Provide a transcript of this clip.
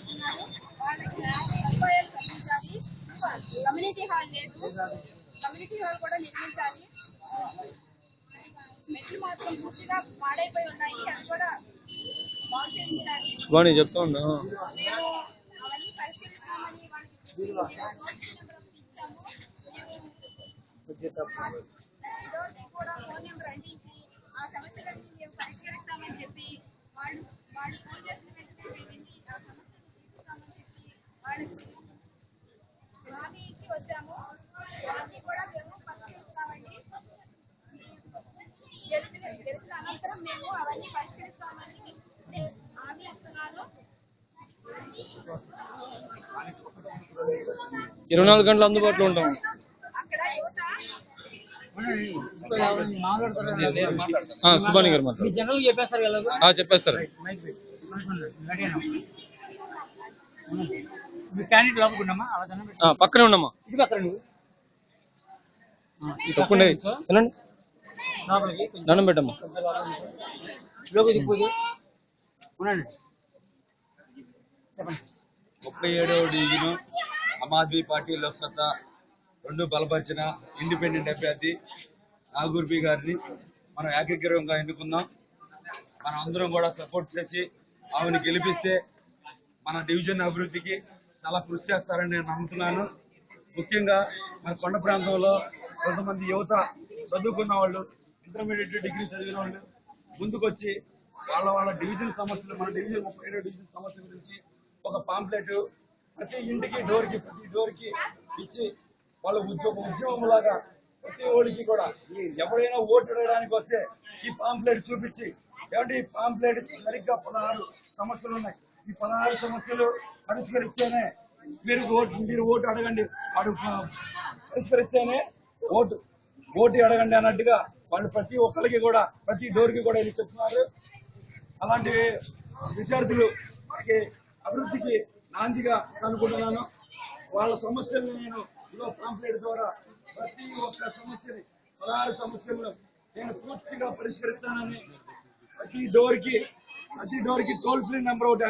చేస్తున్నారు. వాళ్ళకి సదుపాయాలు కల్పించాలి. కమ్యూనిటీ హాల్ లేదు, కమ్యూనిటీ హాల్ కూడా నిర్మించాలి. మెట్లు మాత్రం పూర్తిగా పాడైపోయి ఉన్నాయి, అవి కూడా బాగు చేయించాలి. చెప్తా ఉన్నా మేము అవన్నీ పరిష్కరిస్తామని వాళ్ళకి ఇచ్చాము. కూడా ఫోన్ నెంబర్ అందించి ఆ సమస్యలను మేము పరిష్కరిస్తామని చెప్పి వాళ్ళు ఫోన్ చేసిన వెంటనే మేము వెళ్ళి ఆ సమస్యను తీరుస్తామని చెప్పి వాళ్ళకి హామీ ఇచ్చి వచ్చాము. అవన్నీ కూడా మేము పరిష్కరిస్తామండి. గెలిచిన అనంతరం మేము అవన్నీ పరిష్కరిస్తామని హామీ ఇస్తున్నాను. 24 గంటలు అందుబాటులో ఉంటాం. అక్కడ యువత సుబాని గారు చెప్పేస్తారు. పక్కనే ఉన్నామా తప్పకుండా వెళ్ళండి, దండం పెట్టమ్మా. 37వ డివిజన్ ఆమ్ ఆద్మీ పార్టీ లోక్సత్తా 2 బలపరిచిన ఇండిపెండెంట్ అభ్యర్థి నాగూర్బీ గారిని మనం ఏకగ్రీవంగా ఎన్నుకుందాం. మనం అందరం కూడా సపోర్ట్ చేసి ఆమెను గెలిపిస్తే మన డివిజన్ అభివృద్ధికి చాలా కృషి చేస్తారని నేను నమ్ముతున్నాను. ముఖ్యంగా మన కొండ ప్రాంతంలో కొంతమంది యువత చదువుకున్న వాళ్ళు, ఇంటర్మీడియట్ డిగ్రీ చదివిన వాళ్ళు ముందుకొచ్చి వాళ్ళ డివిజన్ సమస్యలు, మన డివిజన్ 37వ డివిజన్ సమస్య గురించి ఒక పాంప్లెట్ ప్రతి ఇంటికి ప్రతి డోర్కి ఇచ్చి వాళ్ళ ఉద్యమం లాగా ప్రతి ఓడికి కూడా ఎవరైనా ఓటు వేయడానికి వస్తే ఈ పాంప్లెట్ చూపించి, ఏమంటే ఈ పాంప్లెట్ సరిగ్గా 16 సమస్యలు ఉన్నాయి, ఈ 16 సమస్యలు పరిష్కరిస్తేనే మీరు ఓటు అడగండి, పరిష్కరిస్తేనే ఓటు అడగండి అన్నట్టుగా వాళ్ళు ప్రతి ఒక్కరికి కూడా ప్రతి డోర్కి కూడా ఇది చెప్తున్నారు. అలాంటి విద్యార్థులు మనకి అభివృద్ధికి నాందిగా అనుకుంటున్నాను. వాళ్ళ సమస్యలను నేను పాంప్లెట్ ద్వారా ప్రతి ఒక్క సమస్యని 16 సమస్యలను నేను పూర్తిగా పరిష్కరిస్తానని ప్రతి డోర్కి టోల్ ఫ్రీ నెంబర్ ఒకటి